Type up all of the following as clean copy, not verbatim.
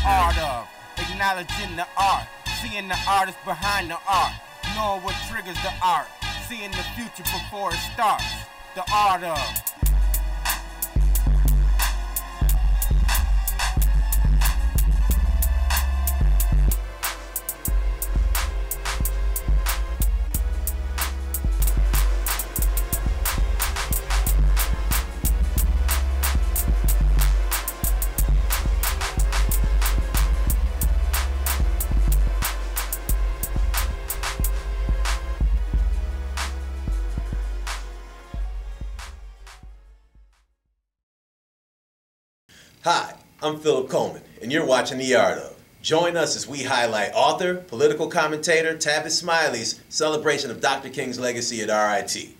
art of acknowledging the art, seeing the artist behind the art, knowing what triggers the art, seeing the future before it starts. The art of. Hi, I'm Philip Coleman, and you're watching The Art of. Join us as we highlight author, political commentator Tavis Smiley's celebration of Dr. King's legacy at RIT.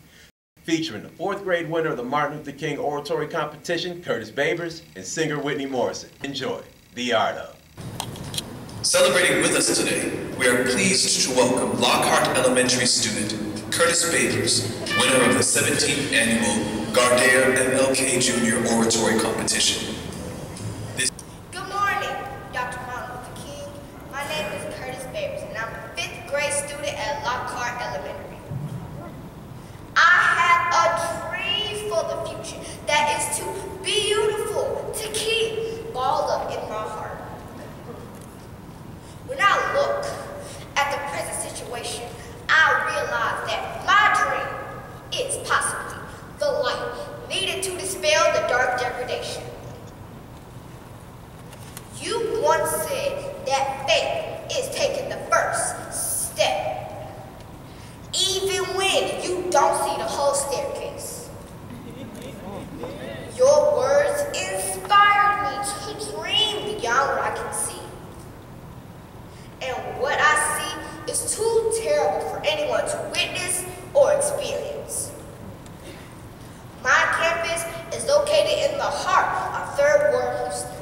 Featuring the 4th grade winner of the Martin Luther King Oratory Competition, Curtis Babers, and singer Whitney Morrison. Enjoy The Art of. Celebrating with us today, we are pleased to welcome Lockhart Elementary student Curtis Babers, winner of the 17th annual Gardere MLK Jr. Oratory Competition. Lockhart Elementary. I have a dream for the future that is too beautiful to keep balled up in my heart. When I look at the present situation, I realize that my dream is possibly the light needed to dispel the dark degradation. You once said that faith is taking the first step, even when you don't see the whole staircase. Your words inspired me to dream beyond what I can see. And what I see is too terrible for anyone to witness or experience. My campus is located in the heart of 3rd Ward, Houston.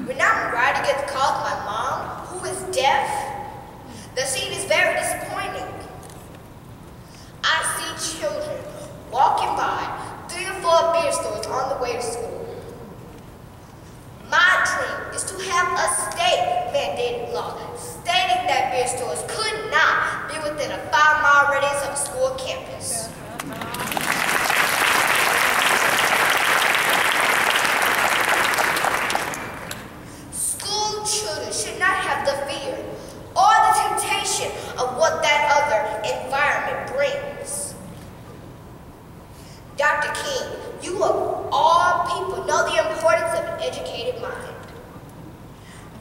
When I'm riding at the call of my mom, who is deaf, the scene is very disappointing. I see children walking by 3 or 4 beer stores on the way to school. My dream is to have a state-mandated law stating that beer stores could not be within a 5-mile radius of a school campus. School children should not have the fear or the temptation of what that other environment brings. Dr. King, you of all people know the importance of an educated mind.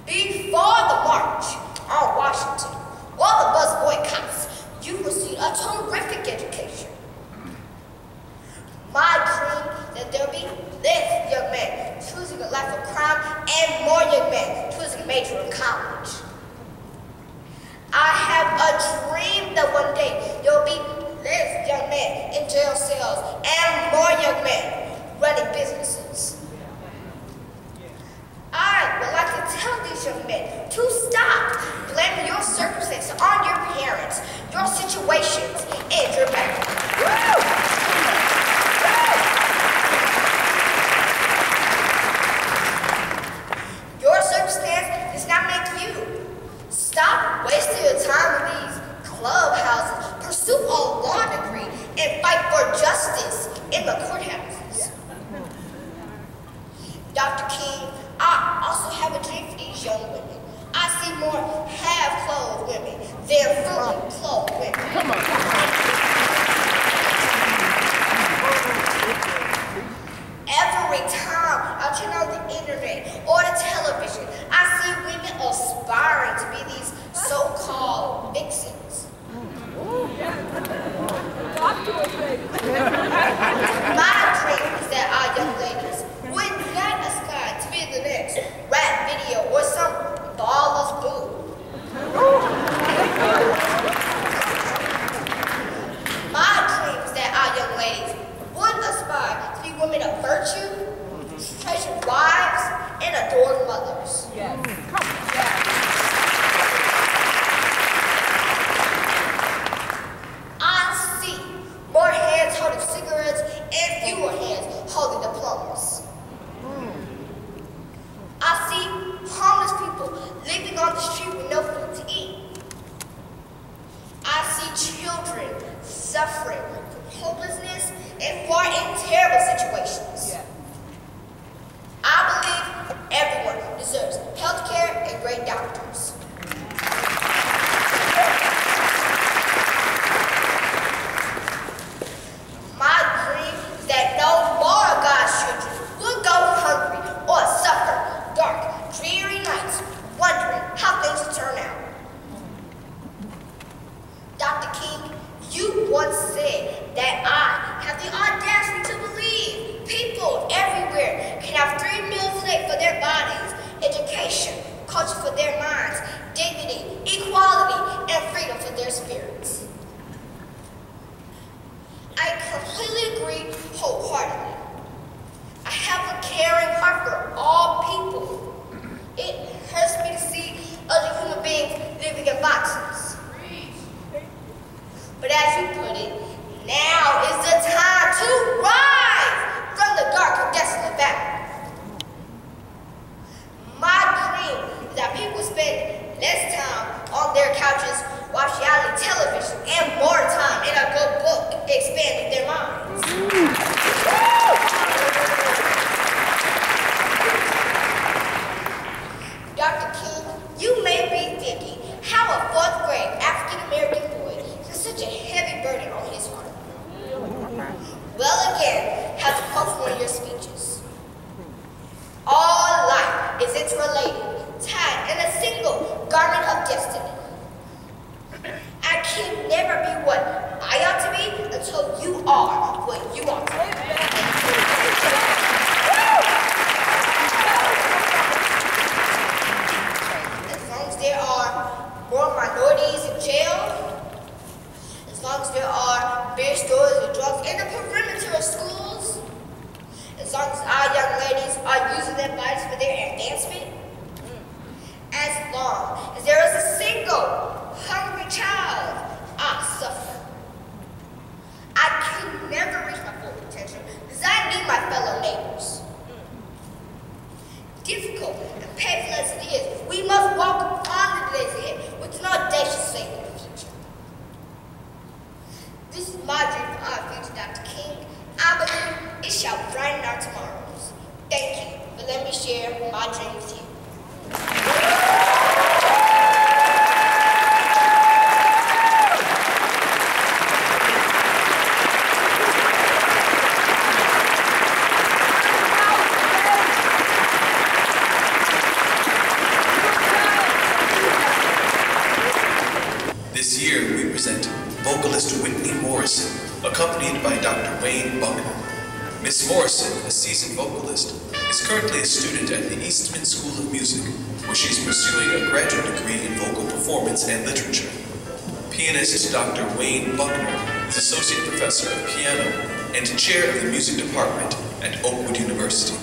Before the march on Washington, or the bus boycotts, you received a terrific education. My dream that there'll be less young men choosing a life of crime and more young men choosing a major in college. I have a dream that one day there will be less young men in jail cells and more young men running businesses. I would like to tell these young men to stop blaming your circumstances on your parents, your situations, and your background. Your circumstance does not make you. Stop wasting your time in these clubhouses, pursue a law degree, and fight for justice in the courthouses. Dr. King, I also have a dream for these young women. I see more half-clothed women than fully clothed women. Come on. Every time I turn on the internet or the television, I see women aspiring to be these so-called vixens. My dream is that our young ladies would not aspire to be the next rap video or some ballless boo. living on the street with no food to eat. I see children suffering from hopelessness and war in terrible situations. Yeah. I believe everyone deserves health care and great doctors. My dream is that no more of God's children will go hungry or suffer dark, dreary nights, wondering how things will turn out. Dr. King, you once said that I have the audacity to believe people everywhere can have 3 meals a day for their bodies, education, culture for their minds, dignity, equality, and freedom for their spirits. I completely agree wholeheartedly. I have a caring heart for all people. It hurts me to see other human beings living in boxes. But as you put it, now is the time to rise from the dark and desolate valley. My dream is that people spend less time on their couches, watch reality television, and more time in a good book, expanding their minds. Dr. King, you may be thinking how a 4th grade African-American boy is such a heavy burden on his heart. Well, again, have to quote from one of your speeches. All life is interrelated, tied in a single garment of destiny. I can never be what I ought to be until you are what you ought to be. As long as there are more minorities in jail, as long as there are beer stores and drugs in the perimeter of schools, as long as our young ladies are using their bodies for their advancement, as long as there is a single hungry child, I suffer. I can never reach my full potential because I need my fellow neighbors. Difficult and painful as it is, we must walk on the days ahead with an audacious faith in the future. This is my dream for our future, Dr. King. I believe it shall brighten our tomorrows. Thank you for letting me share my dream with you. This year, we present vocalist Whitney Morrison, accompanied by Dr. Wayne Buckner. Miss Morrison, a seasoned vocalist, is currently a student at the Eastman School of Music, where she is pursuing a graduate degree in vocal performance and literature. Pianist Dr. Wayne Buckner is Associate Professor of Piano and Chair of the Music Department at Oakwood University.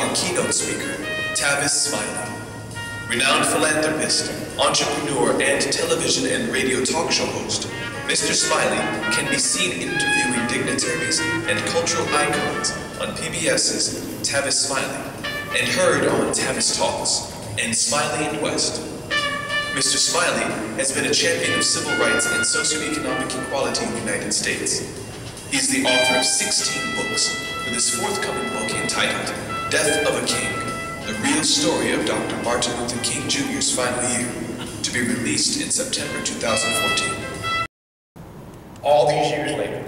our keynote speaker, Tavis Smiley. Renowned philanthropist, entrepreneur, and television and radio talk show host, Mr. Smiley can be seen interviewing dignitaries and cultural icons on PBS's Tavis Smiley and heard on Tavis Talks and Smiley and West. Mr. Smiley has been a champion of civil rights and socioeconomic equality in the United States. He is the author of 16 books, with his forthcoming book entitled Death of a King, the real story of Dr. Martin Luther King Jr.'s final year, to be released in September 2014. All these years later,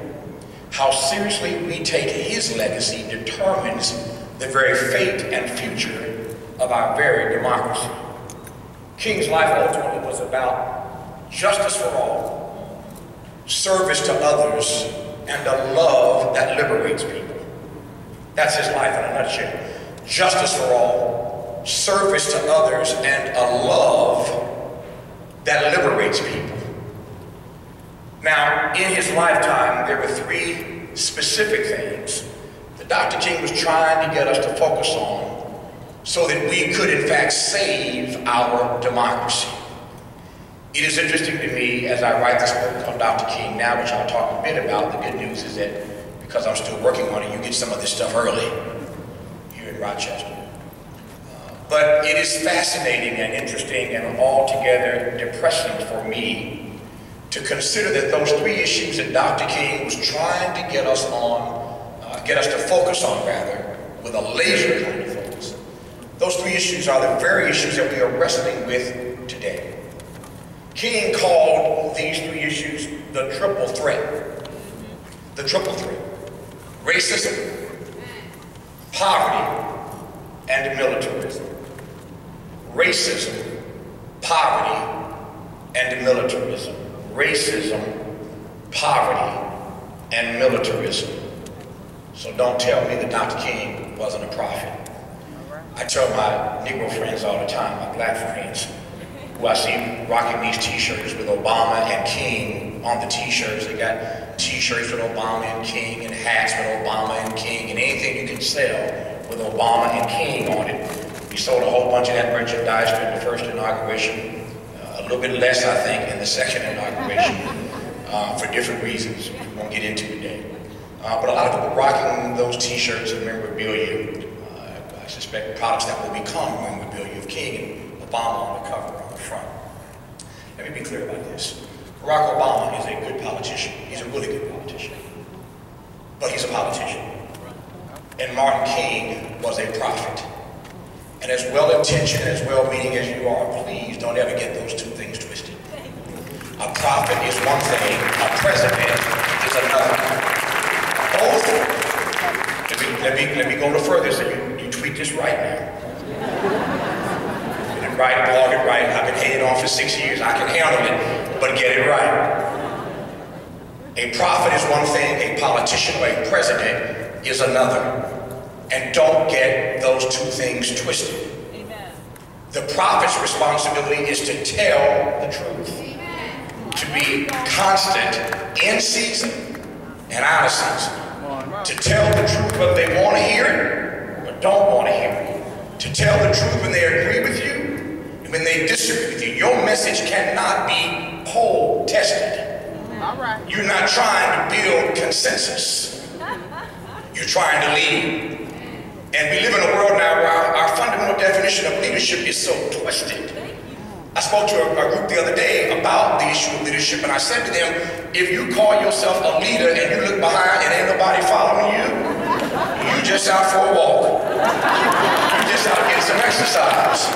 how seriously we take his legacy determines the very fate and future of our very democracy. King's life ultimately was about justice for all, service to others, and a love that liberates people. That's his life in a nutshell. Justice for all, service to others, and a love that liberates people. Now, in his lifetime, there were three specific things that Dr. King was trying to get us to focus on so that we could, in fact, save our democracy. It is interesting to me, as I write this book on Dr. King now, which I'll talk a bit about. The good news is that because I'm still working on it, you get some of this stuff early here in Rochester. But it is fascinating and interesting and altogether depressing for me to consider that those three issues that Dr. King was trying to get us to focus on, rather, with a laser kind of focus. Those three issues are the very issues that we are wrestling with today. King called these three issues the triple threat. The triple threat. Racism, poverty, and militarism. Racism, poverty, and militarism. Racism, poverty, and militarism. So don't tell me that Dr. King wasn't a prophet. I tell my Negro friends all the time, my black friends, who I see rocking these t-shirts with Obama and King on the t-shirts. They got t-shirts with Obama and King and hats with Obama and King and anything you can sell with Obama and King on it. We sold a whole bunch of that merchandise during the first inauguration. A little bit less, I think, in the second inauguration for different reasons we won't get into today. But a lot of people rocking those t-shirts and memorabilia. I suspect products that will become memorabilia of King and Obama on the cover, on the front. Let me be clear about this. Barack Obama is a good politician. He's a really good politician. But he's a politician. And Martin King was a prophet. And as well-intentioned and as well-meaning as you are, please don't ever get those two things twisted. A prophet is one thing, a president is another. Both. Let me go no further so you tweet this right now. Get it right, blog it right. I've been hanging on for 6 years. I can handle it, but get it right. A prophet is one thing, a politician or a president is another. And don't get those two things twisted. Amen. The prophet's responsibility is to tell the truth. Amen. To be constant in season and out of season. To tell the truth whether they want to hear it or don't want to hear it. To tell the truth when they agree with you and when they disagree with you. Your message cannot be poll tested. All right. You're not trying to build consensus. You're trying to lead. And we live in a world now where our fundamental definition of leadership is so twisted. I spoke to a group the other day about the issue of leadership, and I said to them, if you call yourself a leader and you look behind and ain't nobody following you, you just out for a walk. You just out getting some exercise.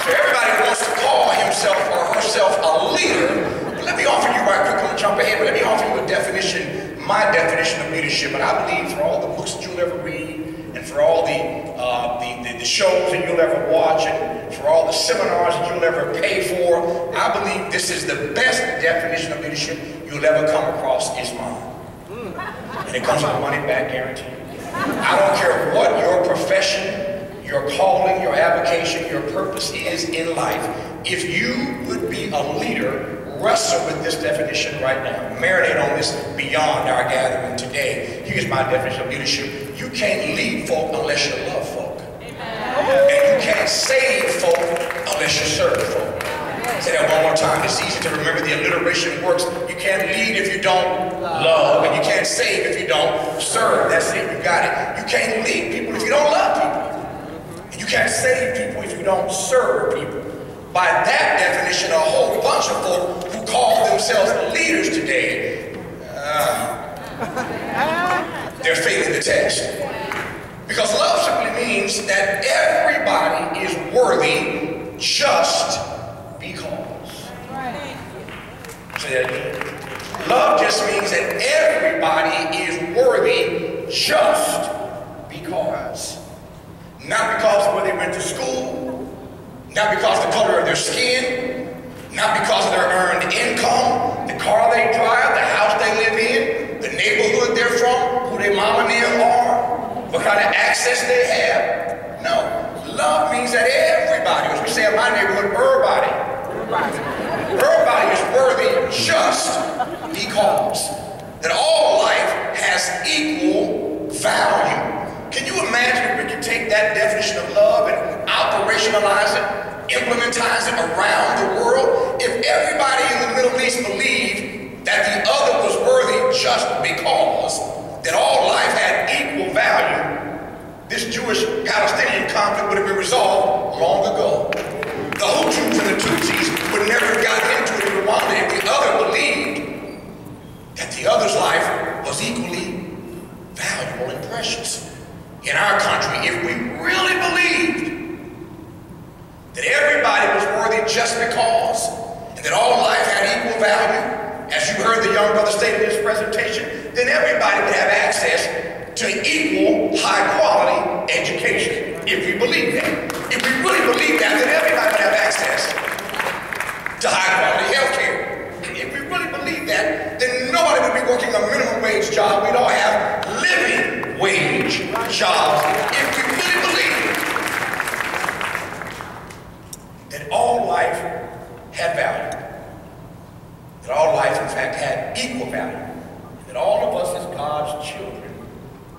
So everybody wants to call himself or herself a leader. But let me offer you right quick, I'm gonna jump ahead, but let me offer you a definition, my definition of leadership. And I believe for all the books that you'll ever read, and for all the shows that you'll ever watch, and for all the seminars that you'll ever pay for, I believe this is the best definition of leadership you'll ever come across is mine. And it comes with a money back guarantee. I don't care what your profession, your calling, your avocation, your purpose is in life. If you would be a leader, wrestle with this definition right now. Marinate on this beyond our gathering today. Here's my definition of leadership. You can't lead folk unless you love folk. can't save folk unless you serve folk. Say that one more time. It's easy to remember. The alliteration works. You can't lead if you don't love, and you can't save if you don't serve. That's it. You got it. You can't lead people if you don't love people. And you can't save people if you don't serve people. By that definition, a whole bunch of folk who call themselves leaders today, they're failing the test. Because love simply means that everybody is worthy just because. Say that again. Love just means that everybody is worthy just because. Not because of where they went to school, not because of the color of their skin, not because of their earned income, the car they drive, the house they live in, the neighborhood they're from, who their mama and them are, what kind of access they have. No, love means that everybody, as we say in my neighborhood, everybody is worthy just because. That all life has equal value. Can you imagine if we could take that definition of love and operationalize it, implementize it around the world? If everybody in the Middle East believed that the other was worthy just because, that all life had equal value, this Jewish-Palestinian conflict would have been resolved long ago. The Hutus and the Tutsis would never have gotten into it in Rwanda if the other believed that the other's life was equally valuable and precious. In our country, if we really believed that everybody was worthy just because, and that all life had equal value, as you heard the young brother state in his presentation, then everybody would have access to equal, high-quality education. If we believe that. If we really believe that, then everybody would have access to high-quality health care. If we really believe that, then nobody would be working a minimum wage job. We'd all have living wage jobs. If we really believe that all life had value, that all life, in fact, had equal value, and that all of us as God's children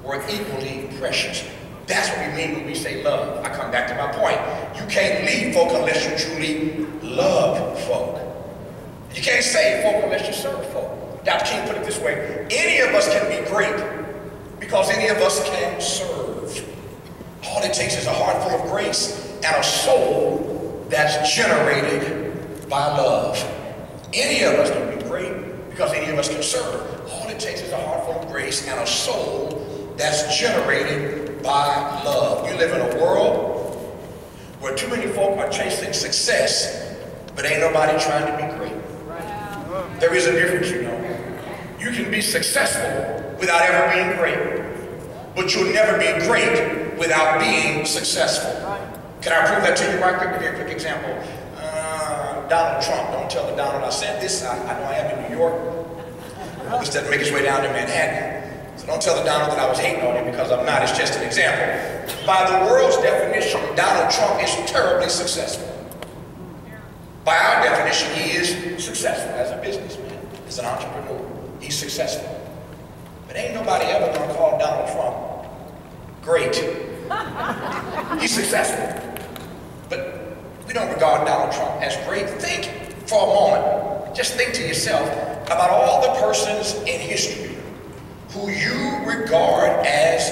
were equally precious. That's what we mean when we say love. I come back to my point. You can't lead folk unless you truly love folk. You can't save folk unless you serve folk. Dr. King put it this way: any of us can be great because any of us can serve. All it takes is a heart full of grace and a soul that's generated by love. Any of us can be great because any of us can serve. All it takes is a heart full of grace and a soul that's generated by love. We live in a world where too many folk are chasing success, but ain't nobody trying to be great. There is a difference, you know. You can be successful without ever being great, but you'll never be great without being successful. Can I prove that to you right quick? Give you a quick example. Donald Trump. Don't tell the Donald I said this. I know I am in New York. This doesn't make its way down to Manhattan. So don't tell the Donald that I was hating on him, because I'm not. It's just an example. By the world's definition, Donald Trump is terribly successful. By our definition, he is successful as a businessman, as an entrepreneur. He's successful. But ain't nobody ever gonna call Donald Trump great. He's successful. But we don't regard Donald Trump as great. Think for a moment, just think to yourself about all the persons in history who you regard as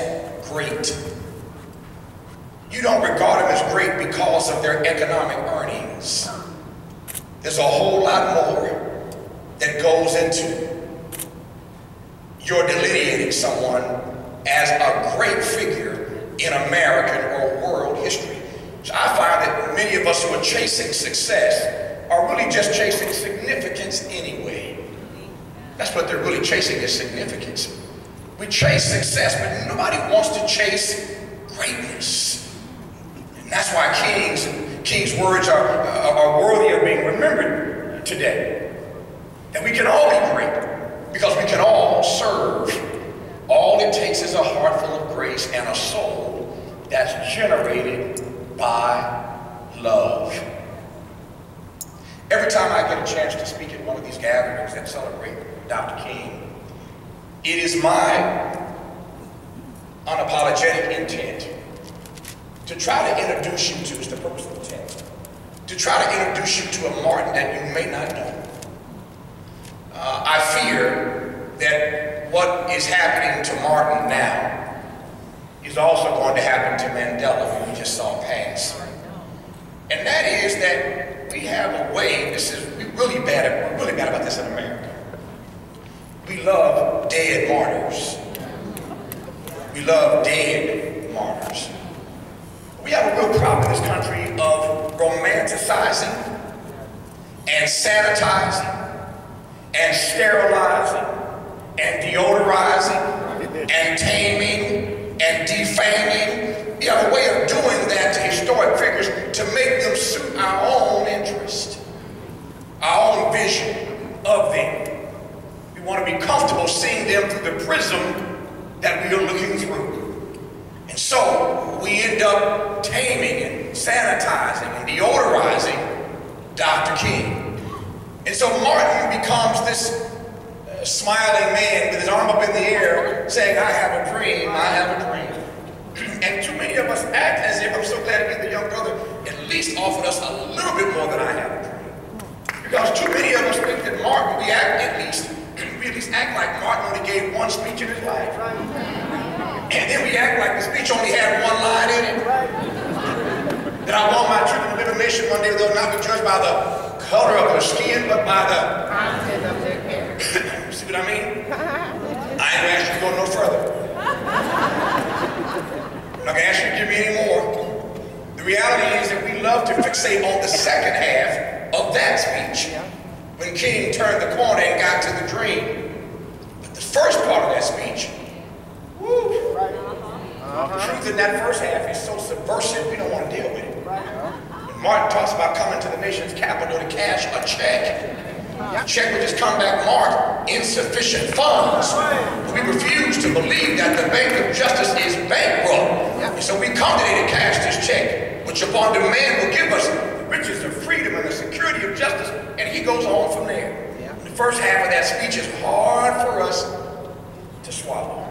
great. You don't regard them as great because of their economic earnings. There's a whole lot more that goes into your delineating someone as a great figure in American or world history. So I find that many of us who are chasing success are really just chasing significance anyway. That's what they're really chasing, is significance. We chase success, but nobody wants to chase greatness. And that's why King's words are worthy of being remembered today. And we can all be great because we can all serve. All it takes is a heart full of grace and a soul that's generated by love. Every time I get a chance to speak at one of these gatherings that celebrate Dr. King, it is my unapologetic intent to to try to introduce you to, is the purpose of the text, to try to introduce you to a Martin that you may not know. I fear that what is happening to Martin now is also going to happen to Mandela, who we just saw pass. And that is that we have a way, we're really bad about this in America. We love dead martyrs. We love dead martyrs. We have a real problem in this country of romanticizing and sanitizing and sterilizing and deodorizing and taming and defaming. We have a way of doing that to historic figures to make them suit our own interest, our own vision of them. We want to be comfortable seeing them through the prism that we are looking through. And so we end up taming and sanitizing and deodorizing Dr. King. And so Martin becomes this smiling man with his arm up in the air saying, I have a dream, I have a dream. And too many of us act as if, I'm so glad to be the young brother, at least offered us a little bit more than I have a dream. Because too many of us think that Martin, we at least act like Martin only gave one speech in his life. And then we act like the speech only had one line in it. That I want my children to live in a nation one day where they'll not be judged by the color of their skin, but by the content of their character. See what I mean? I ain't gonna ask you to go no further. I'm not gonna ask you to give me any more. The reality is that we love to fixate on the second half of that speech, when King turned the corner and got to the dream. But the first part of that speech, woo, the truth in that first half is so subversive, we don't want to deal with it. When Martin talks about coming to the nation's capital to cash a check, the check would just come back marked insufficient funds. We refuse to believe that the Bank of Justice is bankrupt. And so we come today to cash this check, which upon demand will give us the riches of freedom and the security of justice. And he goes on from there. The first half of that speech is hard for us to swallow.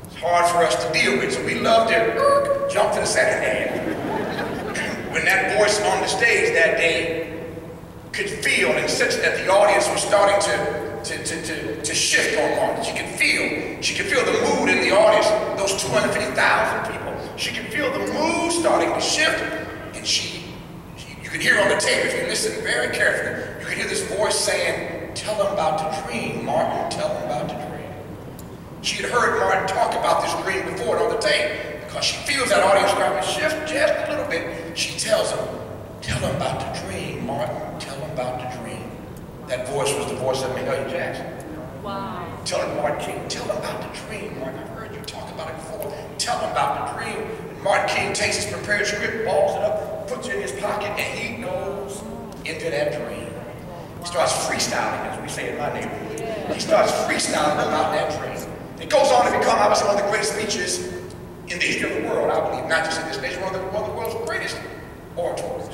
It's hard for us to deal with. So we love to jump to the second half. When that voice on the stage that day could feel and sense that the audience was starting to shift on Martin. She could feel the mood in the audience, those 250,000 people. She could feel the mood starting to shift, and you could hear on the tape, if you listen very carefully, you could hear this voice saying, tell them about the dream, Martin, tell them about the dream. She had heard Martin talk about this dream before on the tape, because she feels that audience starting to shift just a little bit. She tells them, tell them about the dream, Martin, tell them about the dream. That voice was the voice of Mahalia Jackson. Wow. Tell him, Martin King, tell them about the dream, Martin. I've heard you talk about it before. Tell them about the dream. And Martin King takes his prepared script, balls it up, puts it in his pocket, and he goes into that dream. He starts freestyling, as we say in my neighborhood. He starts freestyling about that dream. It goes on to become, obviously, one of the greatest speeches in the history of the world, I believe, not just in this nation, one of the world's greatest orators.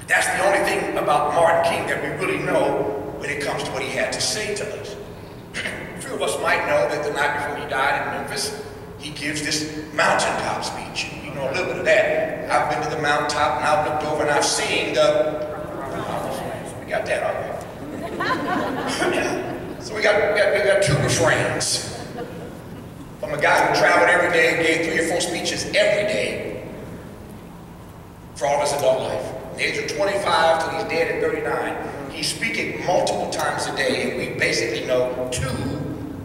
That's the only thing about Martin King that we really know when it comes to what he had to say to us. A few of us might know that the night before he died in Memphis, he gives this mountaintop speech. You know a little bit of that. I've been to the mountaintop and I've looked over and I've seen the... We got that already. So we got two refrains. From a guy who traveled every day and gave 3 or 4 speeches every day for all of his adult life. From the age of 25 till he's dead at 39, he's speaking multiple times a day, and we basically know 2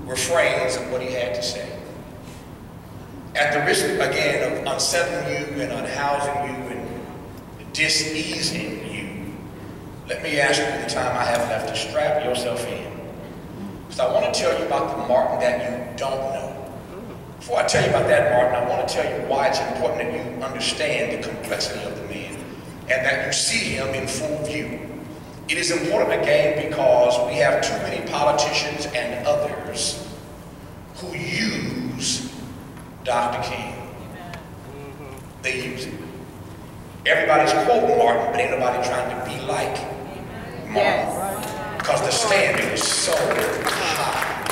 refrains of what he had to say. At the risk, again, of unsettling you and unhousing you and dis-easing you, let me ask you in the time I have left to strap yourself in. Because I want to tell you about the Martin that you don't know. Before I tell you about that, Martin, I want to tell you why it's important that you understand the complexity of the man and that you see him in full view. It is important, again, because we have too many politicians and others who use Dr. King. They use it. Everybody's quoting Martin, but ain't nobody trying to be like Martin. Because the standard is so high.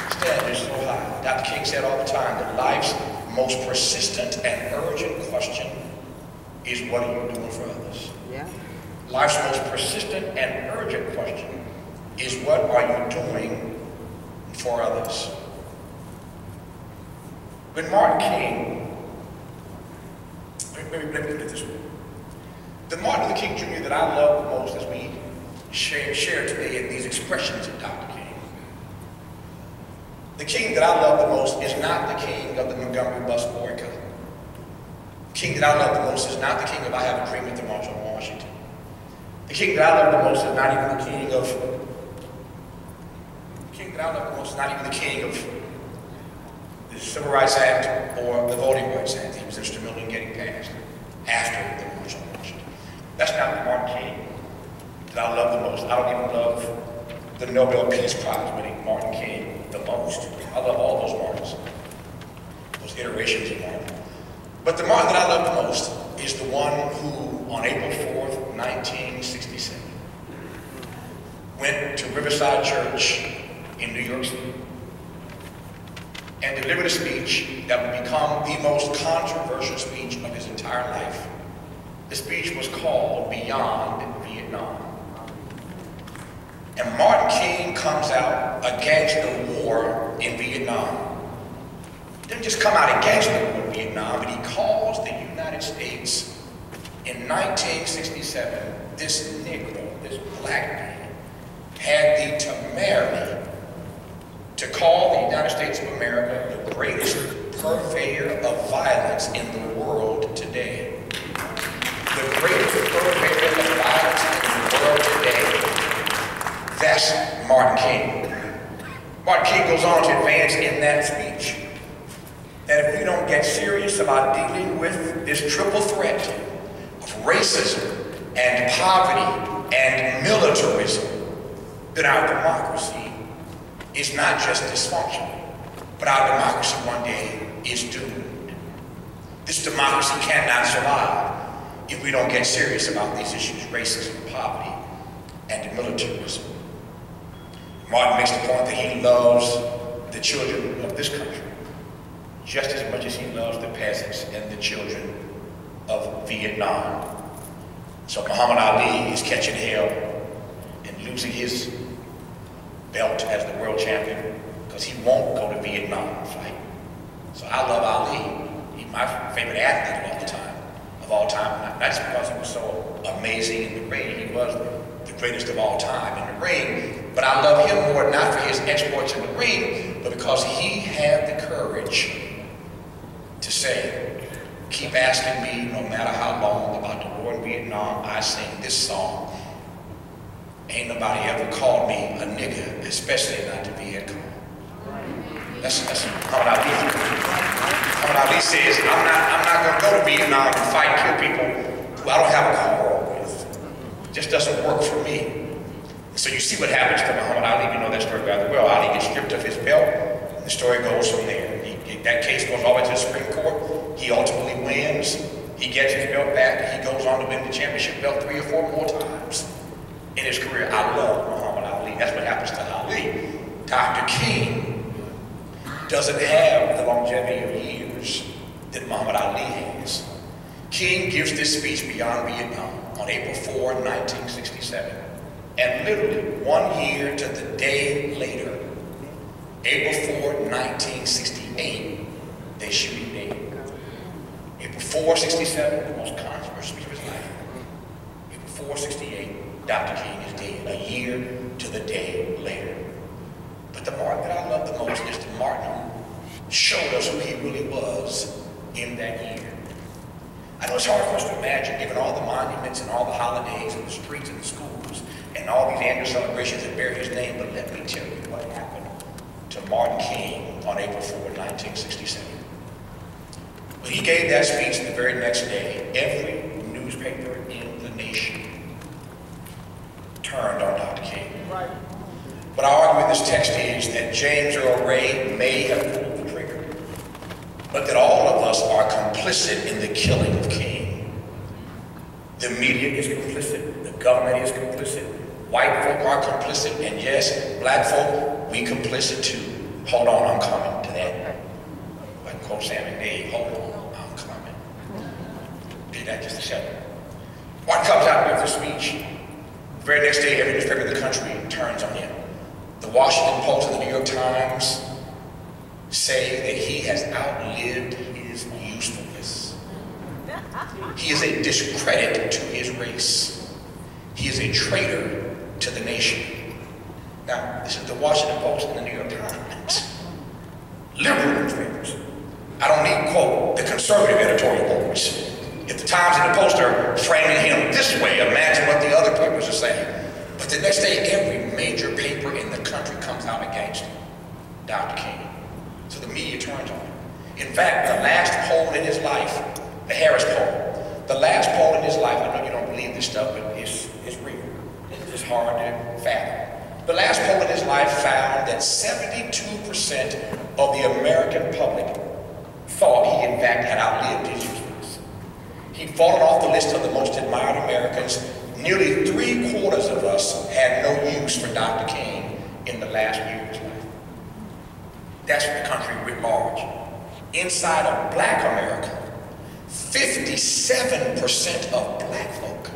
The standard is so high. Dr. King said all the time that life's most persistent and urgent question is, what are you doing for others? Yeah. Life's most persistent and urgent question is, what are you doing for others? When Martin King, let me put it this way. The Martin Luther King Jr. that I love the most, as we share today in these expressions of Dr. King, the king that I love the most is not the king of the Montgomery bus boycott. The king that I love the most is not the king of I Have a Dream at the March on Washington. The king that I love the most is not even the king of the Civil Rights Act or the Voting Rights Act. He was instrumental in getting passed after the March on Washington. That's not the Martin King that I love the most. I don't even love the Nobel Peace Prize winning Martin King the most. I love all those Martins, those iterations of Martin. But the Martin that I love the most is the one who, on April 4th, 1967, went to Riverside Church in New York City and delivered a speech that would become the most controversial speech of his entire life. The speech was called Beyond Vietnam. And Martin King comes out against the war in Vietnam. He didn't just come out against the war in Vietnam, but he calls the United States in 1967, this Negro, this black man, had the temerity to call the United States of America the greatest purveyor of violence in the world today. The greatest purveyor of violence in the world today. That's Martin King. Martin King goes on to advance in that speech that if we don't get serious about dealing with this triple threat of racism and poverty and militarism, then our democracy is not just dysfunctional, but our democracy one day is doomed. This democracy cannot survive if we don't get serious about these issues, racism, poverty, and militarism. Martin makes the point that he loves the children of this country just as much as he loves the peasants and the children of Vietnam. So Muhammad Ali is catching hell and losing his belt as the world champion because he won't go to Vietnam and fight. So I love Ali. He's my favorite athlete of all time. Not just because he was so amazing in the ring. He was the greatest of all time in the ring. But I love him more not for his exploits in the ring, but because he had the courage to say, keep asking me no matter how long about the war in Vietnam, I sing this song. Ain't nobody ever called me a nigger, especially not to Viet Cong. That's Muhammad Ali. Muhammad Ali says, I'm not gonna go to Vietnam and fight and kill people who I don't have a quarrel with. It just doesn't work for me. So you see what happens to Muhammad Ali. You know that story rather well. Ali gets stripped of his belt, and the story goes from there. That case goes all the way to the Supreme Court. He ultimately wins. He gets his belt back, and he goes on to win the championship belt 3 or 4 more times in his career. I love Muhammad Ali. That's what happens to Ali. Dr. King doesn't have the longevity of years that Muhammad Ali has. King gives this speech Beyond Vietnam on April 4, 1967. And literally 1 year to the day later, April 4, 1968, they shoot him dead. April 4, 67, the most controversial speech of his life. April 4, 68, Dr. King is dead, a year to the day later. But the Martin that I love the most is the Martin who showed us who he really was in that year. I know it's hard for us to imagine, given all the monuments and all the holidays and the streets and the schools and all these annual celebrations that bear his name, but let me tell you what happened to Martin King on April 4, 1967. When he gave that speech the very next day, every newspaper in the nation turned on Dr. King. Right. What I argue in this text is that James Earl Ray may have pulled the trigger, but that all of us are complicit in the killing of King. The media is complicit, the government is complicit, white folk are complicit, and yes, black folk, we complicit too. Hold on, I'm coming to that. But quote Sam and Dave, hold on, I'm coming. Did that just a second. Martin comes out with this speech. The very next day, every newspaper in the country turns on him. The Washington Post and the New York Times say that he has outlived his usefulness. He is a discredit to his race. He is a traitor to the nation. Now, this is the Washington Post and the New York Times. Liberal newspapers. I don't need, quote, the conservative editorial boards. If the Times and the Post are framing him this way, imagine what the other papers are saying. But the next day, every major paper in the country comes out against Dr. King. So the media turns on him. In fact, the last poll in his life, the Harris poll, the last poll in his life, I know you don't believe this stuff, but it's real. It's hard to fathom. The last poll in his life found that 72% of the American public thought he in fact had outlived his usefulness. He'd fallen off the list of the most admired Americans. Nearly 3/4 of us had no use for Dr. King in the last year of his life. That's the country writ large. Inside of Black America, 57% of Black folk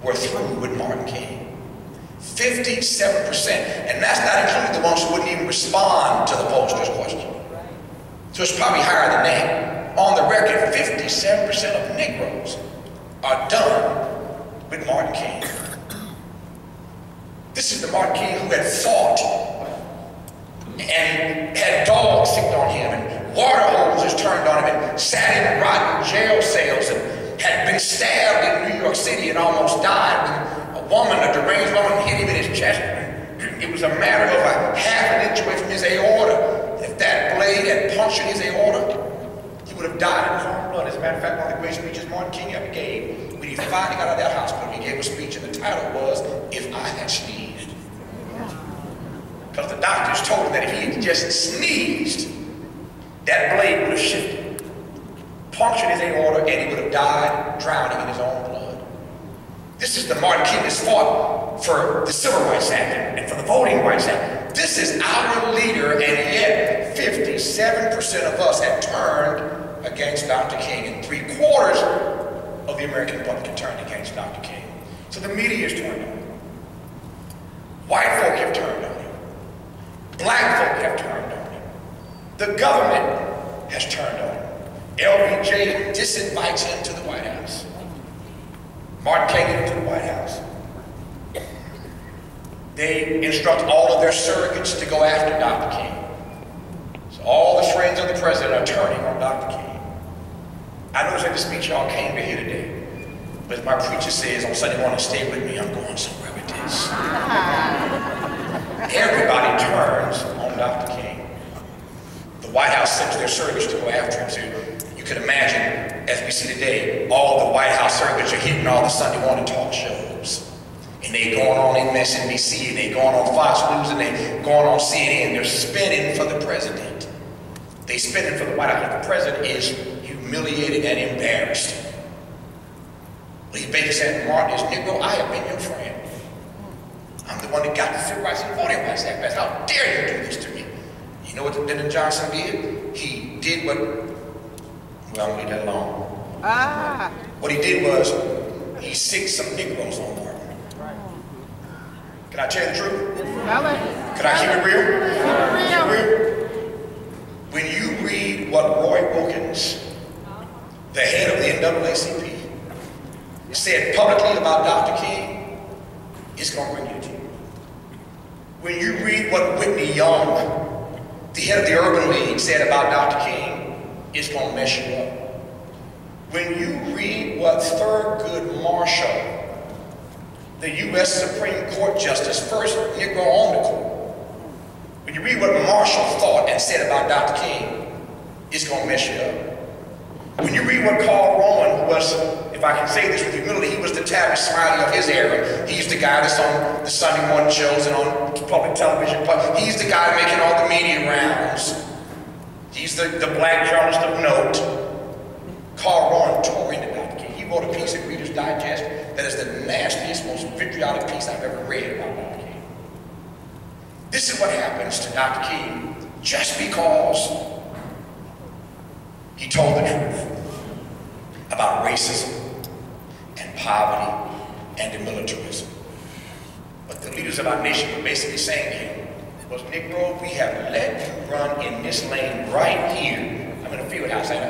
were through with Martin King. 57%. And that's not including the ones who wouldn't even respond to the pollster's question. So it's probably higher than that. On the record, 57% of Negroes are done with Martin King. This is the Martin King who had fought and had dogs sicked on him and water hoses turned on him and sat in rotten jail cells and had been stabbed in New York City and almost died when a deranged woman hit him in his chest. It was a matter of a half an inch away from his aorta. If that blade had punctured his aorta, he would have died in his own blood. As a matter of fact, one of the great speeches Martin King ever gave, when he finally got out of that hospital, he gave a speech and the title was, "If I Had Sneezed." Because the doctors told him that if he had just sneezed, that blade would have shifted, punctured his aorta, and he would have died drowning in his own blood. This is the Martin King that's fought for the Civil Rights Act and for the Voting Rights Act. This is our leader, and yet 57% of us have turned against Dr. King, and 3/4 of the American public have turned against Dr. King. So the media has turned on him. White folk have turned on him. Black folk have turned on him. The government has turned on him. LBJ disinvites him to the White House. Martin King get into the White House. They instruct all of their surrogates to go after Dr. King. So all the friends of the president are turning on Dr. King. I noticed at the speech y'all came to hear today, but as my preacher says on Sunday morning, stay with me, I'm going somewhere with this. Everybody turns on Dr. King. The White House sends their surrogates to go after him. So you can imagine, as we see today, all the White House surrogates are hitting all the Sunday morning talk shows. And they going on MSNBC, and they going on Fox News, and they going on CNN. They're spinning for the president. They spinning for the White House. The president is humiliated and embarrassed. Lee Baker said, "Martin is Negro, I have been your friend. I'm the one that got the Civil Rights and Voting Rights Act. How dare you do this to me?" You know what Lyndon Johnson did? He did what, well, I'm gonna leave that alone. What he did was, he sicked some Negroes on Martin. Can I tell you the truth? Can I keep it real? When you read what Roy Wilkins, the head of the NAACP, said publicly about Dr. King, it's going to bring you to tears. When you read what Whitney Young, the head of the Urban League, said about Dr. King, it's going to mess you up. When you read what Thurgood Marshall, the U.S. Supreme Court Justice, first Negro on the court, when you read what Marshall thought and said about Dr. King, it's going to mess you up. When you read what Carl Rowan, who was, if I can say this with humility, he was the Tavis Smiley of his era. He's the guy that's on the Sunday morning shows and on public television. He's the guy making all the media rounds. He's the black journalist of note. Carl Rowan tore into Dr. King. He wrote a piece in Reader's Digest that is the nastiest, most vitriolic piece I've ever read about Dr. King. This is what happens to Dr. King just because He told the truth about racism and poverty and the militarism. But the leaders of our nation were basically saying to him, was, Negro, we have let you run in this lane right here. I'm in a field house, ain't I?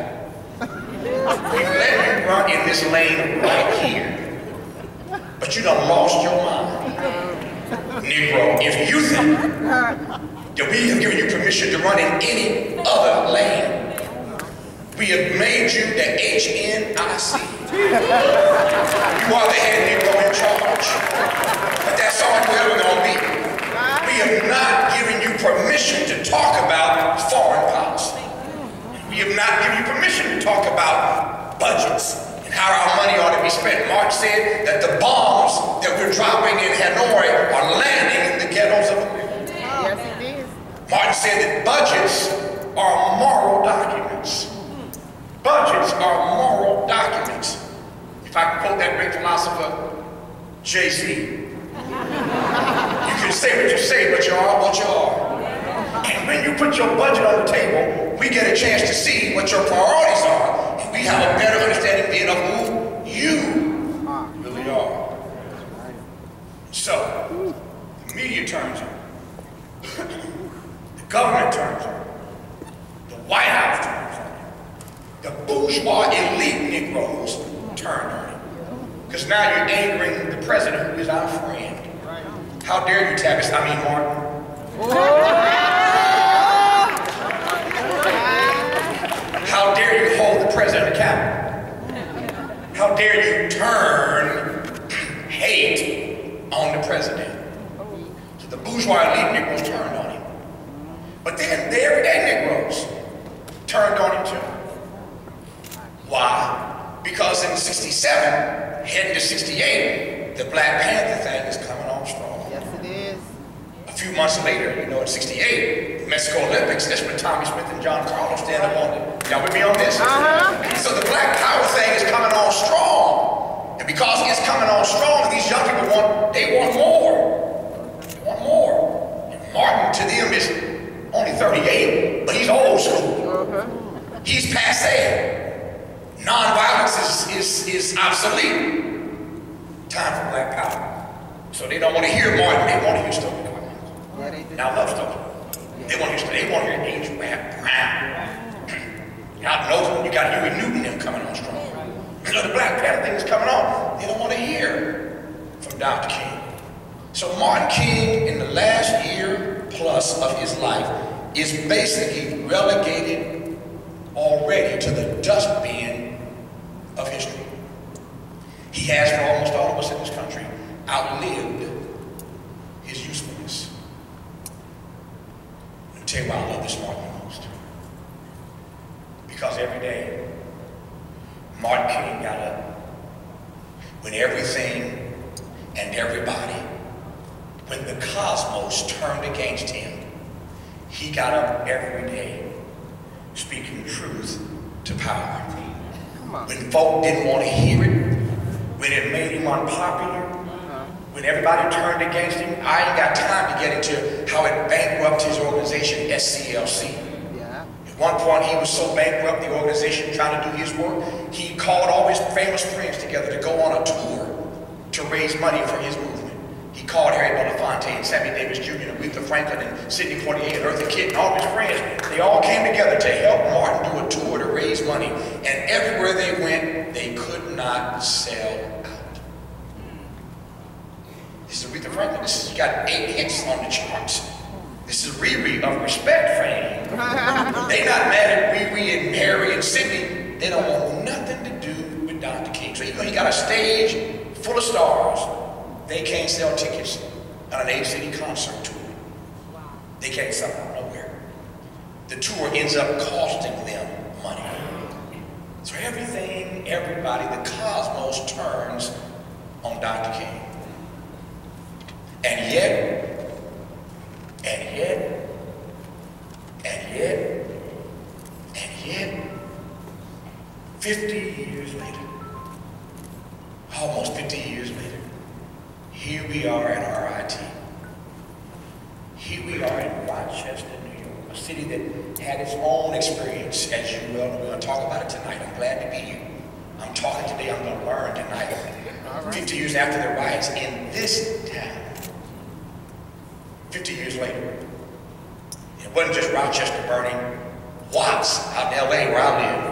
We let you run in this lane right here. But you done lost your mind. Negro, if you think that we have given you permission to run in any other lane, we have made you the HNIC. You are the head Negro in charge. But that's all you're ever going to be. We have not given you permission to talk about foreign policy. We have not given you permission to talk about budgets and how our money ought to be spent. Martin said that the bombs that we're dropping in Hanoi are landing in the ghettos of America. Yes, it is. Martin said that budgets are moral documents. Budgets are moral documents. If I can quote that great philosopher, Jay-Z, you can say what you say, but you are what you are. And when you put your budget on the table, we get a chance to see what your priorities are, and we have a better understanding then of who you really are. So, the media turns on. The government turns on. The White House turns on. The bourgeois elite Negroes turned on him. Because now you're angering the president, who is our friend. How dare you, Tavis? I mean, Martin. How dare you hold the president accountable? How dare you turn hate on the president? So the bourgeois elite Negroes turned on him. But then the everyday Negroes turned on him too. Why? Because in 67, heading to 68, the Black Panther thing is coming on strong. Yes, it is. A few months later, you know, in 68, Mexico Olympics, that's when Tommy Smith and John Carlos stand up on it. Y'all with me on this? So the Black Power thing is coming on strong. And because it's coming on strong, these young people want more. They want more. And Martin, to them, is only 38, but he's old school. He's passe. Nonviolence is obsolete. Time for Black Power. So they don't want to hear Martin, they want to hear Stokely Carmichael. Yeah, they do. Now I love Stokely. They want to hear H. Rap Brown. Out in Oakland, you got Huey Newton them coming on strong. You know, the Black Panther thing is coming on. They don't want to hear from Dr. King. So Martin King, in the last year plus of his life, is basically relegated already to the dustbin of history. He has, for almost all of us in this country, outlived his usefulness. Let me tell you why I love this Martin the most. Because every day, Martin King got up when everything and everybody, when the cosmos turned against him, he got up every day speaking truth to power. When folk didn't want to hear it, when it made him unpopular, when everybody turned against him, I ain't got time to get into how it bankrupted his organization, SCLC. Yeah. At one point, he was so bankrupt, the organization trying to do his work, he called all his famous friends together to go on a tour to raise money for his movement. He called Harry Belafonte and Sammy Davis Jr. and Aretha Franklin and Sidney Poitier and Eartha Kitt and all his friends. They all came together to help Martin do a tour to raise money. And everywhere they went, they could not sell out. This is Aretha Franklin. She got 8 hits on the charts. This is Riri of Respect fame. They not mad at Riri and Harry and Sidney. They don't want nothing to do with Dr. King. So he got a stage full of stars. They can't sell tickets on an 8-city concert tour. They can't sell out nowhere. The tour ends up costing them money. So everything, everybody, the cosmos turns on Dr. King. And yet, 50 years later, almost 50 years later, here we are at RIT. Here we are in Rochester, New York. a city that had its own experience, as you will. We're going to talk about it tonight. I'm glad to be here. I'm talking today, I'm going to learn tonight. 50 years after the riots in this town, 50 years later, it wasn't just Rochester burning. Watts out in LA where I live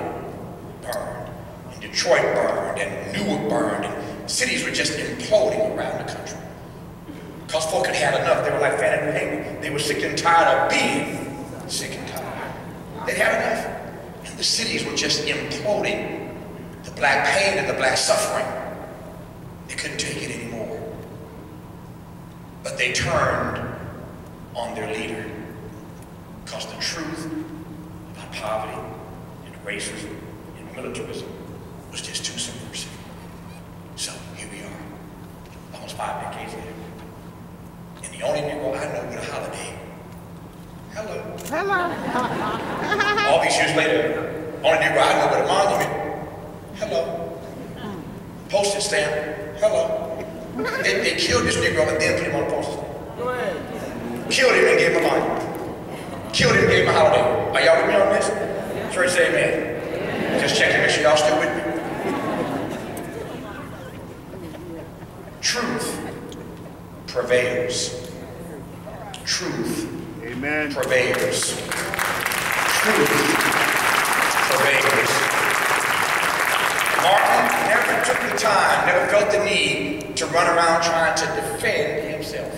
burned, and Detroit burned, and Newark burned, and cities were just imploding around the country. Because folk had had enough. They were like Fannie and Haman. They were sick and tired of being sick and tired. They'd had enough. And the cities were just imploding. The black pain and the black suffering. They couldn't take it anymore. But they turned on their leader. Because the truth about poverty and racism and militarism was just too subversive. So here we are, almost 5 decades later. And the only Negro I know with a holiday. Hello. Hello. All these years later, only Negro I know with a monument. Hello. Postage stamp. Hello. They killed this Negro and then put him on a postage stamp. Go ahead. Killed him and gave him a monument. Killed him and gave him a holiday. Are y'all with me on this? Church say amen. Just checking, make sure y'all still with me. Truth prevails. Truth Amen. prevails. Truth prevails. Martin never took the time, never felt the need to run around trying to defend himself.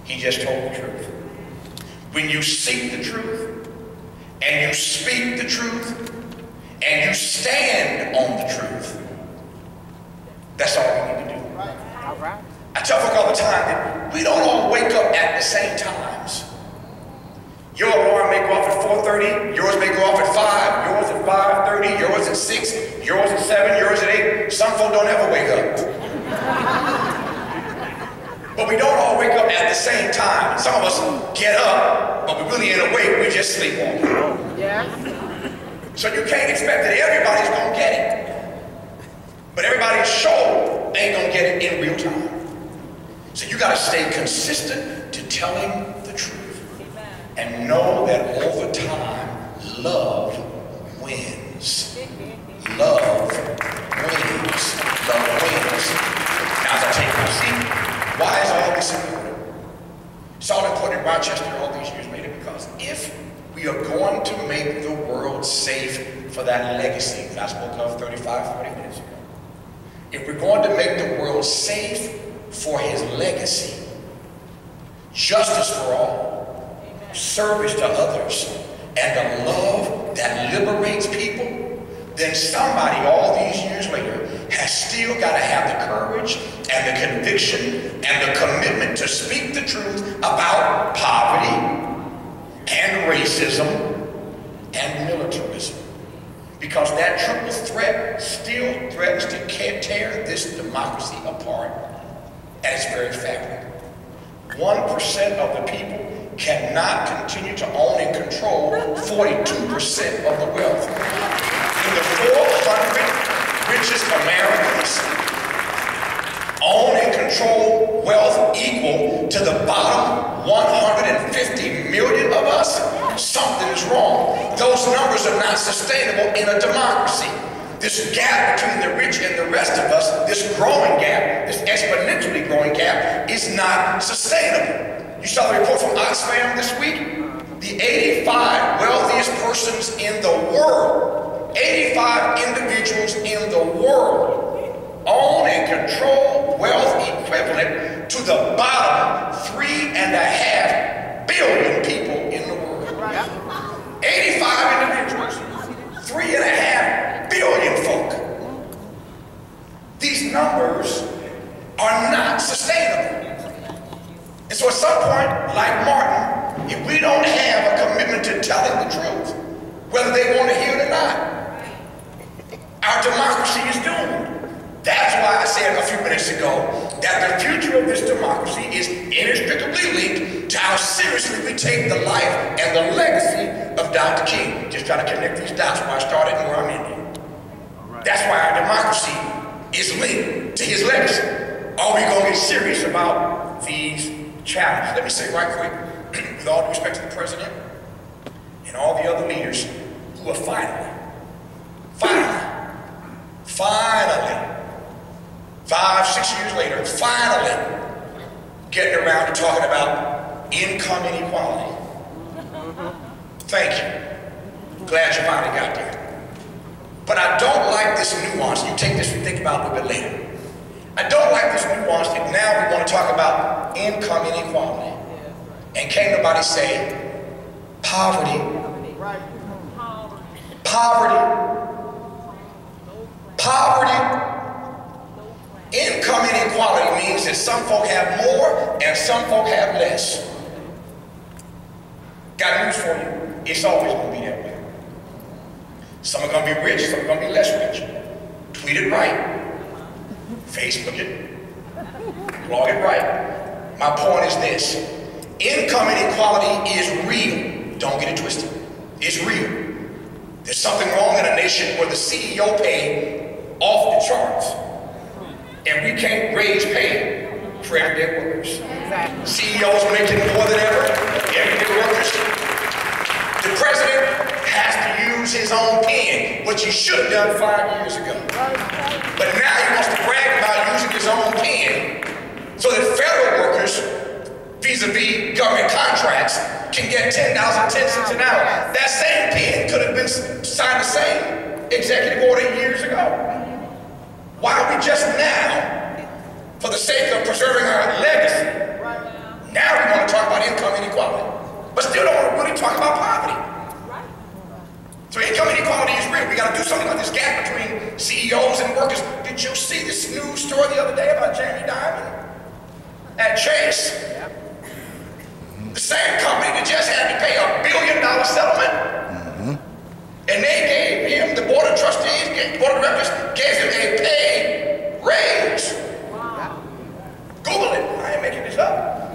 He just told the truth. When you seek the truth, and you speak the truth, and you stand on the truth, that's all we need to do. All right. I tell folk all the time that we don't all wake up at the same times. Your alarm may go off at 4:30, yours may go off at 5, yours at 5:30, yours at 6, yours at 7, yours at 8. Some folk don't ever wake up. But we don't all wake up at the same time. Some of us get up, but we really ain't awake, we just sleep on it. Yeah. So you can't expect that everybody's gonna get it. But everybody's sure ain't gonna get it in real time. So you gotta stay consistent to telling the truth. And know that over time, love wins. Love wins. Love wins. Now as I take my seat, why is all this important? It's all important in Rochester all these years later because if we are going to make the world safe for that legacy that I spoke of 35, 40 minutes ago, if we're going to make the world safe for his legacy, justice for all, service to others, and a love that liberates people, then somebody all these years later has still got to have the courage and the conviction and the commitment to speak the truth about poverty and racism and militarism. Because that triple threat still threatens to tear this democracy apart at its very fabric. 1% of the people cannot continue to own and control 42% of the wealth. In the 400 richest Americans own and control wealth equal to the bottom 150 million of us, something is wrong. Those numbers are not sustainable in a democracy. This gap between the rich and the rest of us, this growing gap, this exponentially growing gap, is not sustainable. You saw the report from Oxfam this week? The 85 wealthiest persons in the world, 85 individuals in the world, own and control wealth equivalent to the bottom 3.5 billion people in the world. 85 individuals, 3.5 billion folk. These numbers are not sustainable. And so at some point, like Martin, if we don't have a commitment to telling the truth, whether they want to hear it or not, our democracy is doomed. That's why I said a few minutes ago that the future of this democracy is inextricably linked to how seriously we take the life and the legacy of Dr. King. Just trying to connect these dots where I started and where I'm ending. That's why our democracy is linked to his legacy. Are we going to get serious about these challenges? Let me say right quick, with all due respect to the president, and all the other leaders who are finally, 5-6 years later, finally getting around to talking about income inequality. Thank you. Glad you finally got there. But I don't like this nuance. You take this and think about it a little bit later. I don't like this nuance that now we want to talk about income inequality. And can't nobody say poverty. Poverty. Income inequality means that some folk have more and some folk have less. Got news for you. It's always going to be that way. Some are going to be rich, some are going to be less rich. Tweet it right. Facebook it. Blog it right. My point is this. Income inequality is real. Don't get it twisted. It's real. There's something wrong in a nation where the CEO pay off the charts. And we can't raise pay for everyday workers. Exactly. CEOs making more than ever, everyday workers. The president has to use his own pen, which he should have done 5 years ago. But now he wants to brag about using his own pen so that federal workers, vis-a-vis government contracts, can get $10.10 an hour. That same pen could have been signed the same executive order years ago. Why are we just now, for the sake of preserving our legacy, now we want to talk about income inequality, but still don't want to really talk about poverty? So income inequality is real. We got to do something about this gap between CEOs and workers. Did you see this news story the other day about Jamie Dimon at Chase? The same company that just had to pay $1 billion settlement, and they gave him, the board of trustees, board of directors, gave him a pay raise. Wow. Google it. I ain't making this up.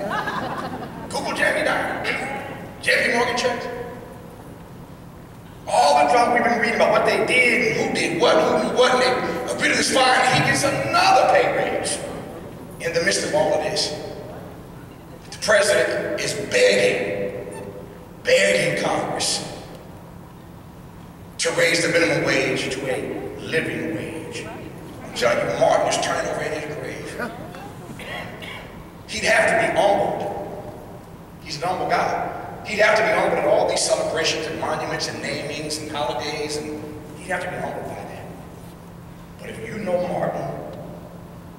Google Jamie Dimon. JP Morgan checks. All the drama we've been reading about what they did and who did what, who knew what, and they agreed to this fine, and he gets another pay raise in the midst of all of this. The president is begging Congress to raise the minimum wage to a living wage. I'm telling you, Martin is turning over in his grave. He'd have to be humbled. He's an humble guy. He'd have to be humbled at all these celebrations and monuments and namings and holidays, and he'd have to be humbled by that. But if you know Martin,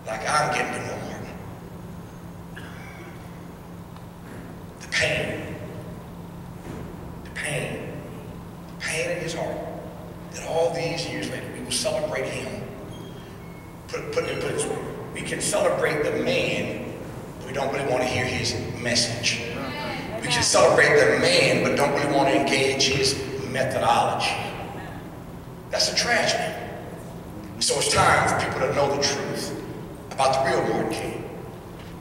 like I'm getting to know Martin, the pain in his heart, that all these years later we will celebrate him. Put it this way. We can celebrate the man, but we don't really want to hear his message. We can celebrate the man, but don't really want to engage his methodology. That's a tragedy. So it's time for people to know the truth about the real Martin King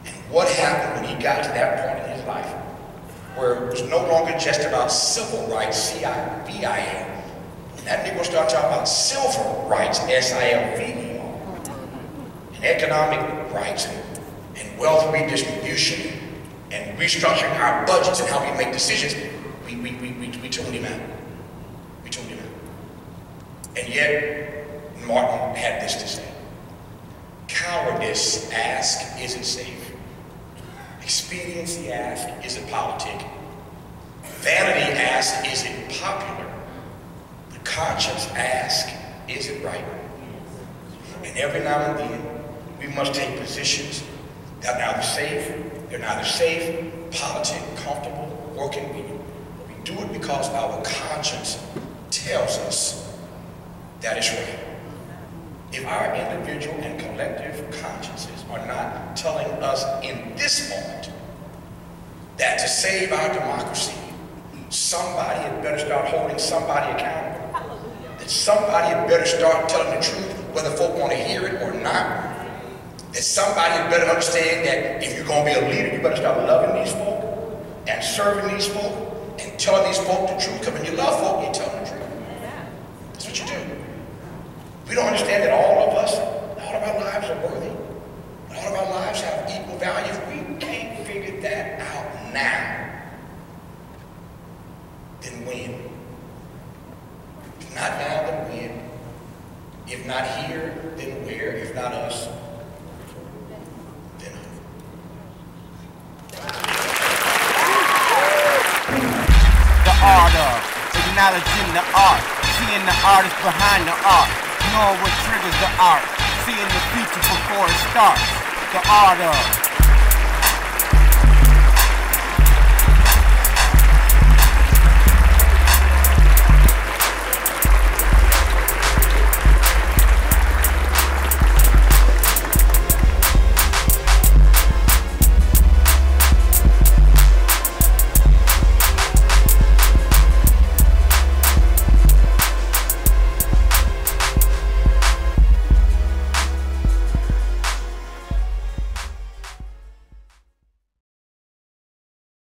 and what happened when he got to that point in his life where it was no longer just about civil rights, C-I-V-I-L. That nigga started talking about silver rights, S-I-L-V-E-R, and economic rights and wealth redistribution and restructuring our budgets and how we make decisions. We tuned him out. We tuned him out. And yet, Martin had this to say. Cowardice, ask, is it safe? Expediency, ask, is it politic? Vanity, ask, is it popular? But conscience, ask, is it right? And every now and then, we must take positions that are neither safe, politic, comfortable, or convenient. But we do it because our conscience tells us that is right. If our individual and collective consciences are not telling us in this moment that to save our democracy, somebody had better start holding somebody accountable, that somebody had better start telling the truth whether folk want to hear it or not, that somebody had better understand that if you're going to be a leader, you better start loving these folk and serving these folk and telling these folk the truth. Because when you love folk, you tell them the truth. That's what you do. We don't understand that all of us, all of our lives are worthy. All of our lives have equal value. If we can't figure that out now, then when? knowledge in the art, seeing the artist behind the art, knowing what triggers the art, seeing the future before it starts. The art of